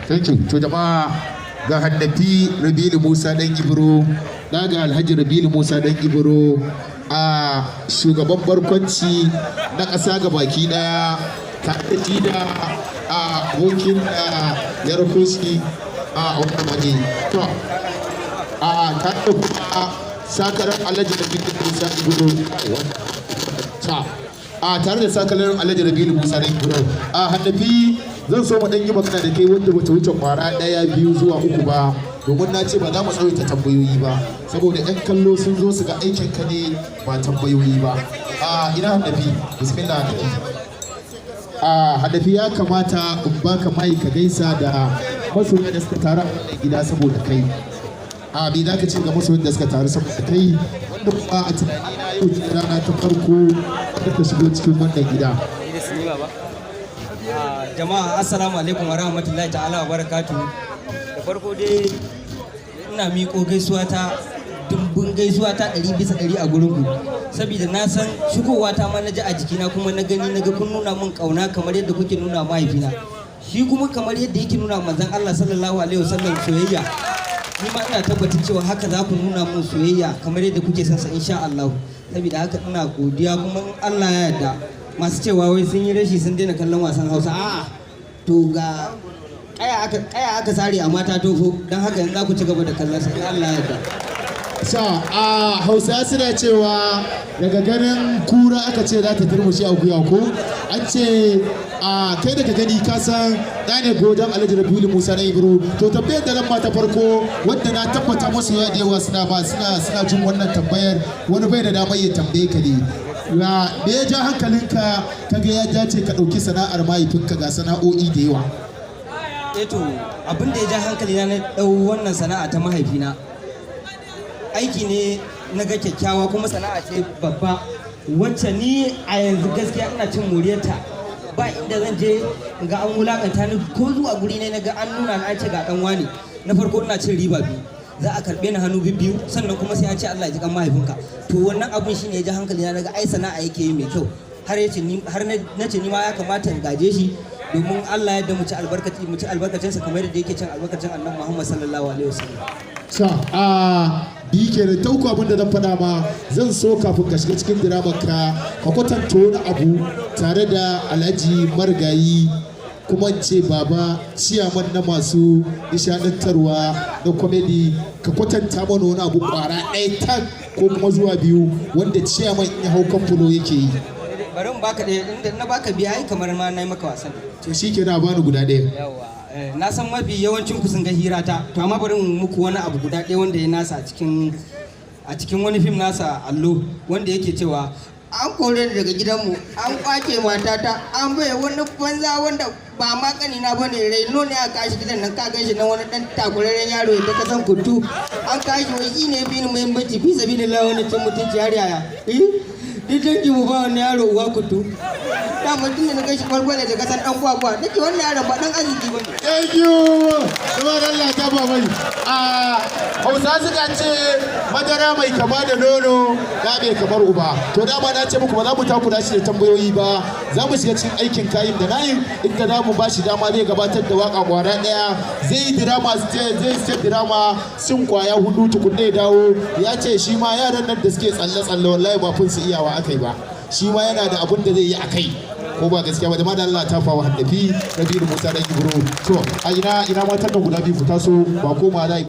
thank you to jama'a ga Haddafi Rabilu Musa dan Ibro daga Alhaji Rabilu Musa dan Ibro a shugaban barkwanci na ƙasa ga baki daya tare da abokin yarkoshi a wannan waje to tare da kuma sakarar Alhaji Rabilu Musa Ibro tare da sakalar Alhaji Rabilu Musa dan Ibro Haddafi zan so mu dan yi magana da kai wanda bata wuce kwara 1 2 zuwa 3 ba domin na ce ba za mu tsawaita tambayoyi ba saboda ɗan kallo sun zo su ga aikin ka ne ba tambayoyi ba ina Haddafi bismillah Haddafi ya kamata in baka mai ka gaisa da masoya da suka taru a gida saboda kai me za ka ce ga masoyan da suka taru saboda kai wanda kuma a tunani na yau rana ta farko da ka shigo cikin wannan gida jama'a assalamu alaikum wa rahmatullahi ta'ala wa barakatuhu da farko dai ina miƙo gaisuwa ta dumbin gaisuwa ta 100% a gurin ku saboda na san shigowa ta ma naji a jikina kuma na gani naga kun nuna min kauna kamar yadda kuke nuna mahaifina shi kuma kamar yadda yake nuna manzon Allah sallallahu alaihi wasallam soyayya ni ma ina tabbatar cewa haka za ku nuna min soyayya kamar yadda kuke son sa insha Allah saboda haka ina godiya kuma in Allah ya yarda masu cewa wai sun yi rashi sun daina kallon wasan Hausa a'a to ga kaya aka sare a mata tofo don haka yanzu za ku ci gaba da kallon sa Allah ya yarda Hausa suna cewa daga ganin kura aka ce za ta turmushe a guya ko an ce kai daga gani ka san ɗane godon Alhaji Rabilu Musa na Ibro to tambayar da nan ma ta farko wanda na tabbata masu yawa da yawa suna jin wannan tambayar wani bai da damar ya tambaye ka ne me ya ja hankalinka kaga ya dace ka ɗauki sana'ar mahaifinka ga sana'o'i da yawa to abin da ya ja hankali na ɗau wannan sana'a ta mahaifina aiki ne na ga kyakkyawa kuma sana'a ce babba wacce ni a yanzu gaskiya ina cin moriyarta ba inda zan je ga an wulakanta ni ko zuwa guri ne na ga an nuna na ce ga dan wani na farko ina cin riba biyu za a karbe ni hannu biyu sannan kuma sai an ce Allah ya ji kan mahaifinka to wannan abun shine ya ji hankali na daga ai sana'a yake yi mai kyau har na ce ni ma ya kamata in gaje shi domin Allah ya yarda mu ci albarkacinsa kamar yadda yake cin albarkacin Annabi Muhammad sallallahu alaihi wasallam bi ke da tauku abin da zan faɗa ma zan so kafin ka shiga cikin diramar ka kwatanta wani abu tare da Alhaji Marigayi kuma ce baba ciyaman na masu nishadantarwa da komedi ka kwatanta mana wani abu kwara ɗaya tak ko kuma zuwa 2 wanda ciyaman ya hau kamfano yake yi bari in baka ɗaya inda na baka biya ai kamar ma na yi maka wasan to shi ke na bani guda ɗaya yawa na san mafi yawancin ku sun ga hirata to amma bari in muku wani abu guda ɗaya wanda ya nasa a cikin wani fim nasa allo wanda yake cewa an kore daga gidanmu an kwace matata an bai wani banza wanda ba ma kanina ba ne raino ne a kashi gidan nan ka gashi na wani dan takuraren yaro da ka san kutu an kashi wai shi ne bi ni muhimmanci fi sabi da wani cin mutunci har yaya duk dangi mu ba wani yaro uwa kutu da mutum da na gashi kwalkwale da kasan dan kwakwa nake wannan yaron ba dan arziki ba ne thank you kuma Allah ta ba mai Hausa suka ce madara mai kama da nono ga mai kamar uba to dama na ce muku ba za mu takura shi da tambayoyi ba za mu shiga cikin aikin kayin da nayin inda za mu ba shi dama zai gabatar da waka kwara daya zai drama zai drama sun kwaya 4 tukunne dawo ya ce shi ma yaran nan da suke tsalle wallahi ba fun su iyawa akai ba shi ma yana da abun da zai yi akai ko ba gaskiya ba da Allah ta fawa Haddafi Rabilu Musa dan Ibro to a ina matan nan guda biyu ku taso ba koma